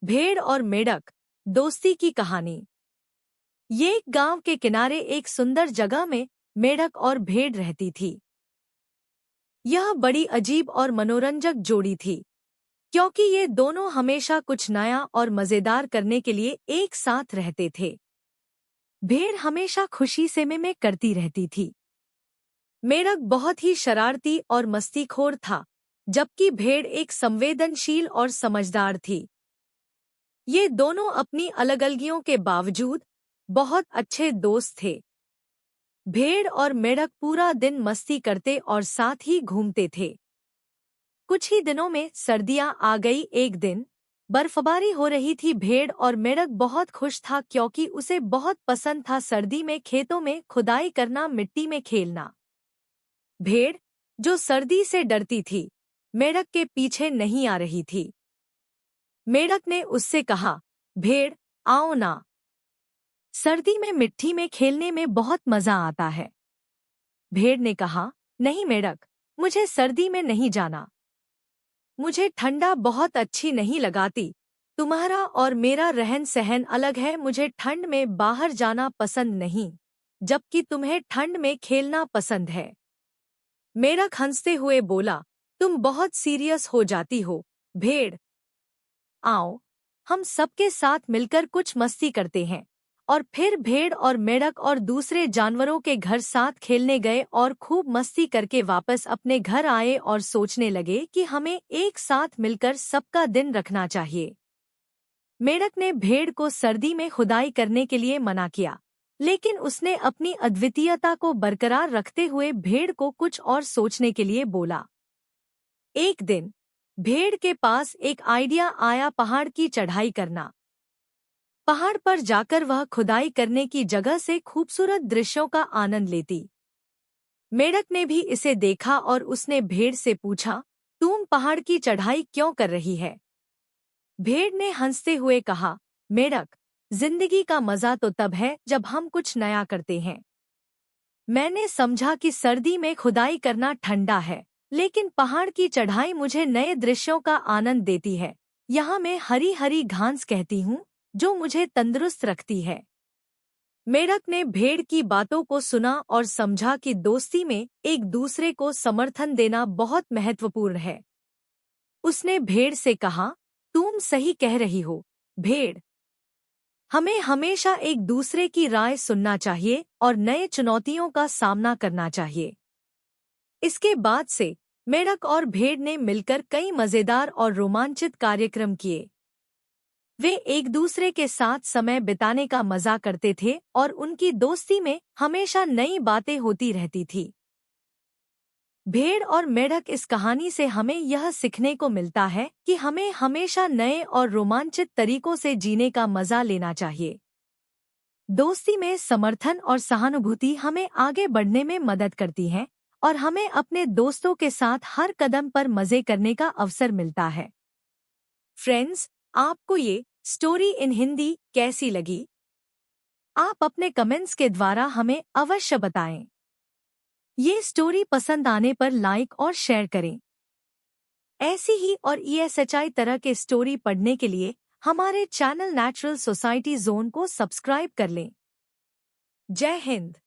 भेड़ और मेढक, दोस्ती की कहानी। ये एक गांव के किनारे एक सुंदर जगह में मेढक और भेड़ रहती थी। यह बड़ी अजीब और मनोरंजक जोड़ी थी, क्योंकि ये दोनों हमेशा कुछ नया और मजेदार करने के लिए एक साथ रहते थे। भेड़ हमेशा खुशी से में करती रहती थी। मेढक बहुत ही शरारती और मस्तीखोर था, जबकि भेड़ एक संवेदनशील और समझदार थी। ये दोनों अपनी अलग-अलगियों के बावजूद बहुत अच्छे दोस्त थे। भेड़ और मेढक पूरा दिन मस्ती करते और साथ ही घूमते थे। कुछ ही दिनों में सर्दियां आ गई। एक दिन बर्फबारी हो रही थी। भेड़ और मेढक बहुत खुश था, क्योंकि उसे बहुत पसंद था सर्दी में खेतों में खुदाई करना, मिट्टी में खेलना। भेड़, जो सर्दी से डरती थी, मेढक के पीछे नहीं आ रही थी। मेढक ने उससे कहा, भेड़, आओ ना, सर्दी में मिट्टी में खेलने में बहुत मजा आता है। भेड़ ने कहा, नहीं मेढक, मुझे सर्दी में नहीं जाना। मुझे ठंडा बहुत अच्छी नहीं लगाती। तुम्हारा और मेरा रहन सहन अलग है। मुझे ठंड में बाहर जाना पसंद नहीं, जबकि तुम्हें ठंड में खेलना पसंद है। मेढक हंसते हुए बोला, तुम बहुत सीरियस हो जाती हो। भेड़, आओ, हम सबके साथ मिलकर कुछ मस्ती करते हैं। और फिर भेड़ और मेढक और दूसरे जानवरों के घर साथ खेलने गए और खूब मस्ती करके वापस अपने घर आए और सोचने लगे कि हमें एक साथ मिलकर सबका दिन रखना चाहिए। मेढक ने भेड़ को सर्दी में खुदाई करने के लिए मना किया, लेकिन उसने अपनी अद्वितीयता को बरकरार रखते हुए भेड़ को कुछ और सोचने के लिए बोला। एक दिन भेड़ के पास एक आइडिया आया, पहाड़ की चढ़ाई करना। पहाड़ पर जाकर वह खुदाई करने की जगह से खूबसूरत दृश्यों का आनंद लेती। मेढक ने भी इसे देखा और उसने भेड़ से पूछा, तुम पहाड़ की चढ़ाई क्यों कर रही है? भेड़ ने हंसते हुए कहा, मेढक, जिंदगी का मजा तो तब है जब हम कुछ नया करते हैं। मैंने समझा कि सर्दी में खुदाई करना ठंडा है, लेकिन पहाड़ की चढ़ाई मुझे नए दृश्यों का आनंद देती है। यहाँ मैं हरी हरी घास कहती हूँ, जो मुझे तंदुरुस्त रखती है। मेढक ने भेड़ की बातों को सुना और समझा कि दोस्ती में एक दूसरे को समर्थन देना बहुत महत्वपूर्ण है। उसने भेड़ से कहा, तुम सही कह रही हो भेड़, हमें हमेशा एक दूसरे की राय सुनना चाहिए और नए चुनौतियों का सामना करना चाहिए। इसके बाद से मेढक और भेड़ ने मिलकर कई मजेदार और रोमांचित कार्यक्रम किए। वे एक दूसरे के साथ समय बिताने का मजा करते थे और उनकी दोस्ती में हमेशा नई बातें होती रहती थी। भेड़ और मेढक, इस कहानी से हमें यह सीखने को मिलता है कि हमें हमेशा नए और रोमांचित तरीकों से जीने का मजा लेना चाहिए। दोस्ती में समर्थन और सहानुभूति हमें आगे बढ़ने में मदद करती है और हमें अपने दोस्तों के साथ हर कदम पर मजे करने का अवसर मिलता है। फ्रेंड्स, आपको ये स्टोरी इन हिंदी कैसी लगी? आप अपने कमेंट्स के द्वारा हमें अवश्य बताएं। ये स्टोरी पसंद आने पर लाइक और शेयर करें। ऐसी ही और ESHI तरह के स्टोरी पढ़ने के लिए हमारे चैनल नेचुरल सोसाइटी जोन को सब्सक्राइब कर लें। जय हिंद।